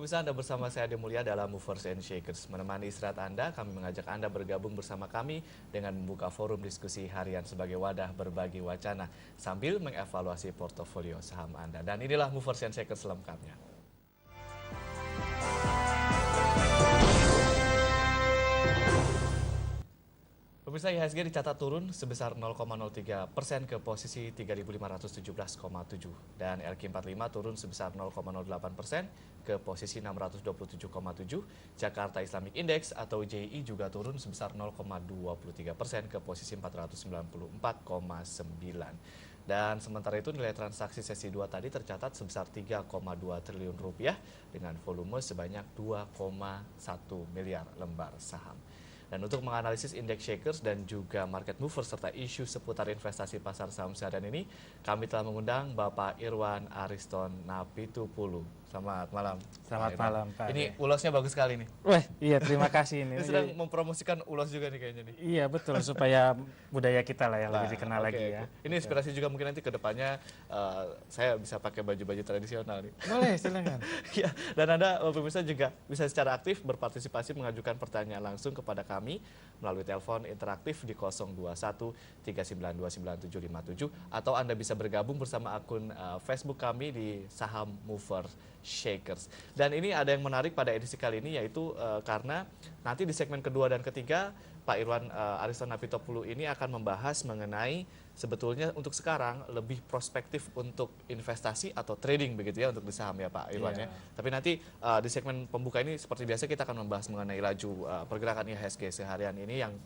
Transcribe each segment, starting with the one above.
pemirsa, Anda bersama saya Ade Mulya dalam Movers and Shakers. Menemani istirahat Anda, kami mengajak Anda bergabung bersama kami dengan membuka forum diskusi harian sebagai wadah berbagi wacana sambil mengevaluasi portofolio saham Anda. Dan inilah Movers and Shakers selengkapnya. Pemirsa, IHSG dicatat turun sebesar 0,03% ke posisi 3.517,7 dan LQ45 turun sebesar 0,08% ke posisi 627,7. Jakarta Islamic Index atau JI juga turun sebesar 0,23% ke posisi 494,9. Dan sementara itu nilai transaksi sesi 2 tadi tercatat sebesar 3,2 triliun rupiah dengan volume sebanyak 2,1 miliar lembar saham. Dan untuk menganalisis indeks shakers dan juga market movers serta isu seputar investasi pasar saham seharian ini, kami telah mengundang Bapak Irwan Ariston Napitupulu. Selamat malam. Selamat malam, Pak. Ini ulosnya bagus sekali nih. Wah, iya, terima kasih ini. Ini sedang mempromosikan ulos juga nih kayaknya nih. Iya, betul, supaya budaya kita lah yang lebih dikenal lagi ya. Ini inspirasi juga mungkin nanti ke depannya saya bisa pakai baju-baju tradisional nih. Boleh, silakan. Ya, dan Anda pemirsa juga bisa secara aktif berpartisipasi mengajukan pertanyaan langsung kepada kami melalui telepon interaktif di 021 392 9757 atau Anda bisa bergabung bersama akun Facebook kami di Saham Movers Shakers. Dan ini ada yang menarik pada edisi kali ini yaitu karena nanti di segmen kedua dan ketiga Pak Irwan Ariston Napitupulu ini akan membahas mengenai sebetulnya untuk sekarang lebih prospektif untuk investasi atau trading begitu ya untuk di saham ya Pak Irwan ya. Tapi nanti di segmen pembuka ini seperti biasa kita akan membahas mengenai laju pergerakan IHSG seharian ini yang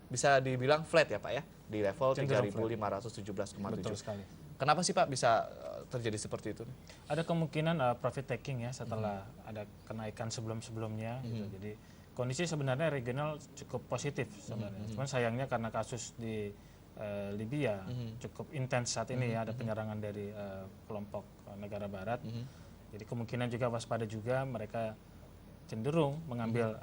bisa dibilang flat ya Pak ya di level 3.517,7. Betul sekali. Kenapa sih Pak bisa terjadi seperti itu? Ada kemungkinan profit taking ya setelah ada kenaikan sebelum-sebelumnya gitu. Jadi kondisi sebenarnya regional cukup positif sebenarnya. Cuman sayangnya karena kasus di Libya cukup intens saat ini ya, ada penyerangan dari kelompok negara barat. Jadi kemungkinan juga waspada juga mereka cenderung mengambil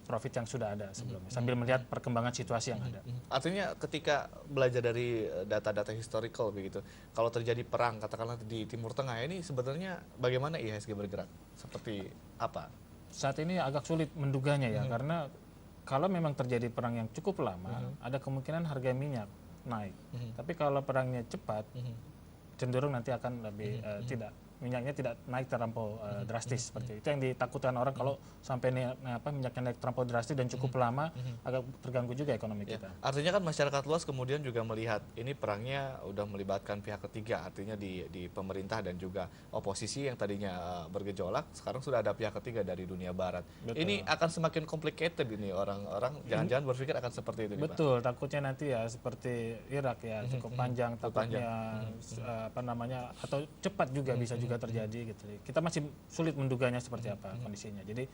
profit yang sudah ada sebelumnya sambil melihat perkembangan situasi yang ada. Artinya ketika belajar dari data-data historical begitu, kalau terjadi perang katakanlah di Timur Tengah ini sebetulnya bagaimana IHSG bergerak? Seperti apa? Saat ini agak sulit menduganya ya, karena kalau memang terjadi perang yang cukup lama, ada kemungkinan harga minyak naik. Tapi kalau perangnya cepat, cenderung nanti akan lebih minyaknya tidak naik terlampau drastis seperti itu yang ditakutkan orang kalau sampai minyaknya naik terlampau drastis dan cukup lama agak terganggu juga ekonomi kita. Artinya kan masyarakat luas kemudian juga melihat ini perangnya udah melibatkan pihak ketiga, artinya di pemerintah dan juga oposisi yang tadinya bergejolak sekarang sudah ada pihak ketiga dari dunia barat. Betul. Ini akan semakin complicated ini orang-orang jangan-jangan berpikir akan seperti itu. Betul, Pak. Takutnya nanti ya seperti Irak ya cukup panjang takutnya atau cepat juga bisa juga terjadi gitu. Kita masih sulit menduganya seperti apa kondisinya. Jadi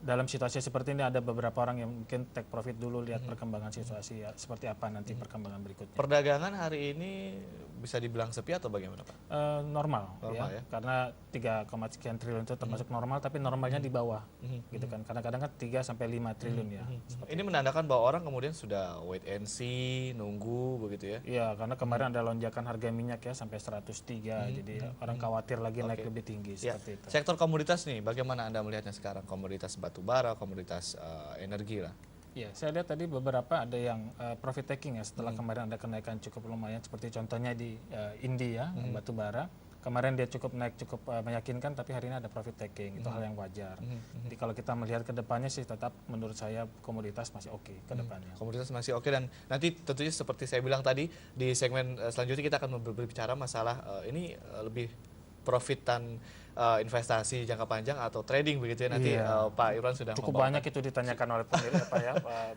dalam situasi seperti ini ada beberapa orang yang mungkin take profit dulu lihat perkembangan situasi ya, seperti apa nanti perkembangan berikutnya. Perdagangan hari ini bisa dibilang sepi atau bagaimana Pak? Normal ya, karena 3, sekian triliun itu termasuk normal, tapi normalnya di bawah gitu kan. Kadang-kadang kan 3 sampai 5 triliun ya. Ini menandakan bahwa orang kemudian sudah wait and see, nunggu begitu ya? Iya, karena kemarin ada lonjakan harga minyak ya sampai 103, jadi orang khawatir lagi naik lebih tinggi seperti itu. Sektor komoditas nih, bagaimana Anda melihatnya sekarang? Komoditas batu bara, komoditas energi lah. Ya, saya lihat tadi beberapa ada yang profit taking ya setelah kemarin ada kenaikan cukup lumayan seperti contohnya di India batu bara. Kemarin dia cukup naik cukup meyakinkan, tapi hari ini ada profit taking, itu hal yang wajar. Jadi kalau kita melihat ke depannya sih tetap menurut saya komoditas masih oke ke depannya. Komoditas masih oke dan nanti tentunya seperti saya bilang tadi di segmen selanjutnya kita akan berbicara masalah ini lebih profitan investasi jangka panjang atau trading begitu ya nanti Pak Irwan sudah cukup banyak itu ditanyakan oleh pemilih Pak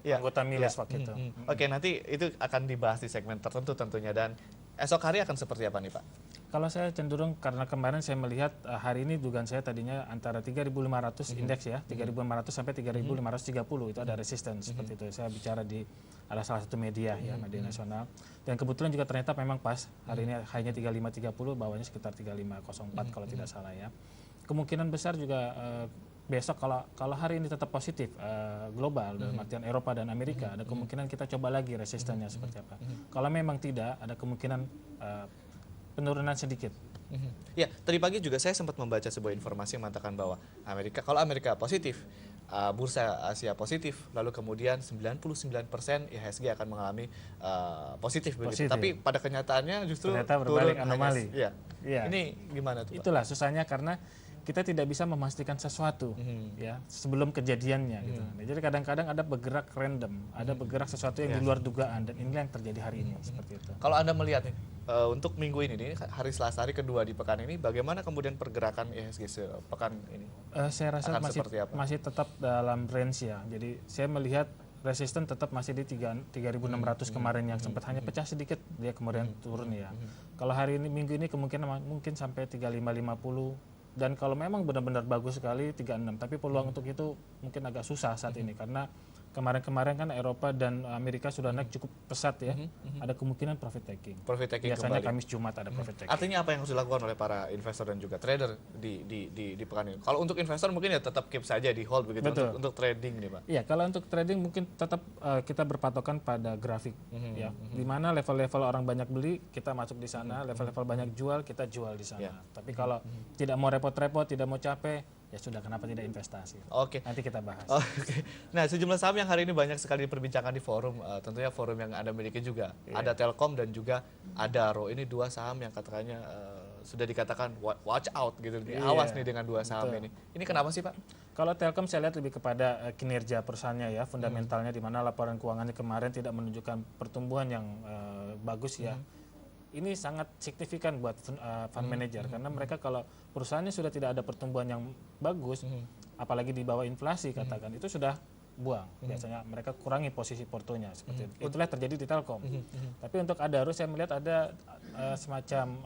ya anggota milis waktu itu. Oke, nanti itu akan dibahas di segmen tertentu tentunya dan esok hari akan seperti apa nih Pak? Kalau saya cenderung karena kemarin saya melihat hari ini dugaan saya tadinya antara 3.500 indeks ya 3.500 sampai 3.530 itu ada resistance seperti itu. Saya bicara di ada salah satu media ya media nasional dan kebetulan juga ternyata memang pas hari ini hanya 3530 bawahnya sekitar 3504 kalau tidak salah ya. Kemungkinan besar juga besok kalau hari ini tetap positif global dalam artian Eropa dan Amerika ada kemungkinan kita coba lagi resistennya seperti apa. Kalau memang tidak ada kemungkinan penurunan sedikit Ya, tadi pagi juga saya sempat membaca sebuah informasi yang mengatakan bahwa kalau Amerika positif, bursa Asia positif, lalu kemudian 99% IHSG akan mengalami positif begitu. Positif. Tapi pada kenyataannya justru Ternyata turun berbalik anomali. Iya. Iya. Ini gimana tuh, Pak? Itulah susahnya karena kita tidak bisa memastikan sesuatu ya sebelum kejadiannya gitu. Nah, jadi kadang-kadang ada bergerak random, ada bergerak sesuatu yang di luar dugaan, dan inilah yang terjadi hari ini seperti itu. Kalau Anda melihat nih, untuk minggu ini nih, hari Selasa, hari kedua di pekan ini, bagaimana kemudian pergerakan IHSG sepekan ini? Saya rasa Akan seperti apa? masih tetap dalam range ya. Jadi saya melihat resisten tetap masih di 3.600 kemarin yang sempat hanya pecah sedikit, dia kemudian turun ya. Kalau hari ini minggu ini kemungkinan mungkin sampai 3550, dan kalau memang benar-benar bagus sekali 36, tapi peluang untuk itu mungkin agak susah saat ini karena kemarin-kemarin kan Eropa dan Amerika sudah naik cukup pesat ya. Ada kemungkinan profit taking. Profit taking Biasanya kembali. Kamis Jumat ada profit taking. Artinya apa yang harus dilakukan oleh para investor dan juga trader di pekan ini? Kalau untuk investor mungkin ya tetap keep saja di hold begitu. Betul. Untuk trading nih, Pak. Iya, kalau untuk trading mungkin tetap kita berpatokan pada grafik ya. Di mana level-level orang banyak beli, kita masuk di sana, level-level banyak jual, kita jual di sana. Tapi kalau tidak mau repot-repot, tidak mau capek, ya sudah, kenapa tidak investasi? Oke. Nanti kita bahas. Oke. Nah, sejumlah saham yang hari ini banyak sekali diperbincangkan di forum, tentunya forum yang Anda miliki juga. Ada Telkom dan juga Adaro. Ini dua saham yang katanya sudah dikatakan watch out gitu. Awas nih dengan dua saham ini. Ini kenapa sih, Pak? Kalau Telkom saya lihat lebih kepada kinerja perusahaannya ya, fundamentalnya, di mana laporan keuangannya kemarin tidak menunjukkan pertumbuhan yang bagus ya. Ini sangat signifikan buat fund manager karena mereka kalau perusahaannya sudah tidak ada pertumbuhan yang bagus, apalagi di bawah inflasi katakan, itu sudah buang. Biasanya mereka kurangi posisi portonya seperti itu. Itulah terjadi di Telkom. Tapi untuk Adaro saya melihat ada semacam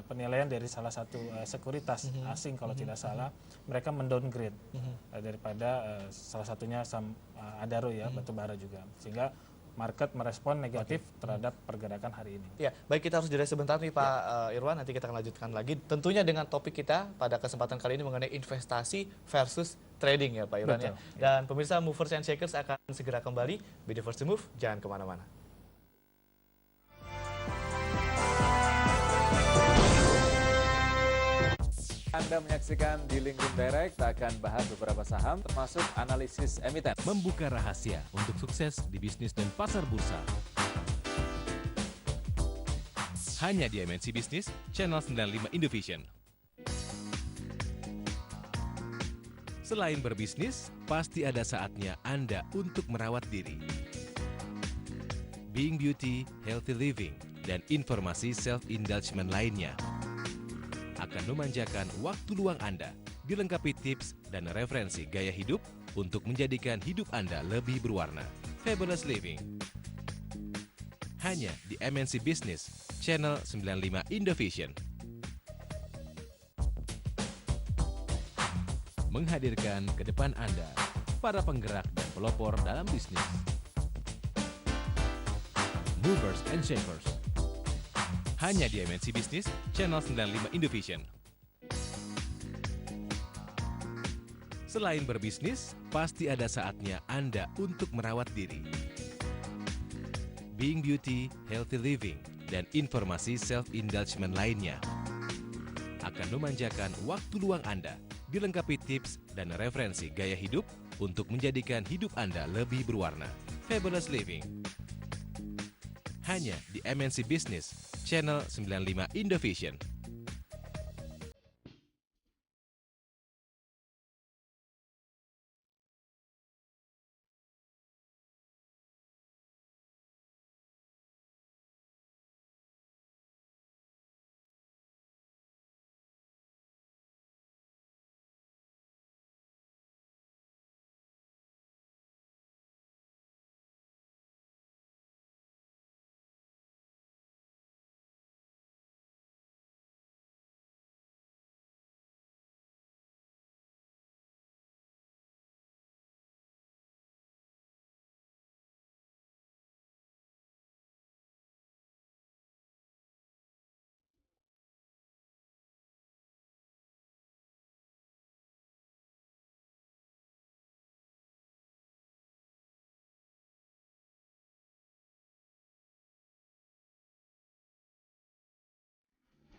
penilaian dari salah satu sekuritas asing kalau tidak salah, mereka mendowngrade daripada salah satunya Adaro ya, batubara juga, sehingga market merespon negatif terhadap pergerakan hari ini. Ya, baik, kita harus jeda sebentar nih Pak Irwan, nanti kita akan lanjutkan lagi. Tentunya dengan topik kita pada kesempatan kali ini mengenai investasi versus trading ya Pak Irwan. Ya. Dan pemirsa, Movers and Shakers akan segera kembali. Be the first to move, jangan kemana-mana. Anda menyaksikan di LinkedIn Direct, kita akan bahas beberapa saham termasuk analisis emiten. Membuka rahasia untuk sukses di bisnis dan pasar bursa. Hanya di MNC Business, Channel 95 Indovision. Selain berbisnis, pasti ada saatnya Anda untuk merawat diri. Being Beauty, Healthy Living, dan informasi self-indulgement lainnya akan memanjakan waktu luang Anda, dilengkapi tips dan referensi gaya hidup untuk menjadikan hidup Anda lebih berwarna. Fabulous Living. Hanya di MNC Business, Channel 95 Indovision. Menghadirkan ke depan Anda para penggerak dan pelopor dalam bisnis. Movers and Shakers. Hanya di MNC Business, Channel 95 Indovision. Selain berbisnis, pasti ada saatnya Anda untuk merawat diri. Being Beauty, Healthy Living, dan informasi self-indulgement lainnya akan memanjakan waktu luang Anda, dilengkapi tips dan referensi gaya hidup untuk menjadikan hidup Anda lebih berwarna. Fabulous Living. Hanya di MNC Business, Channel 95 Indovision.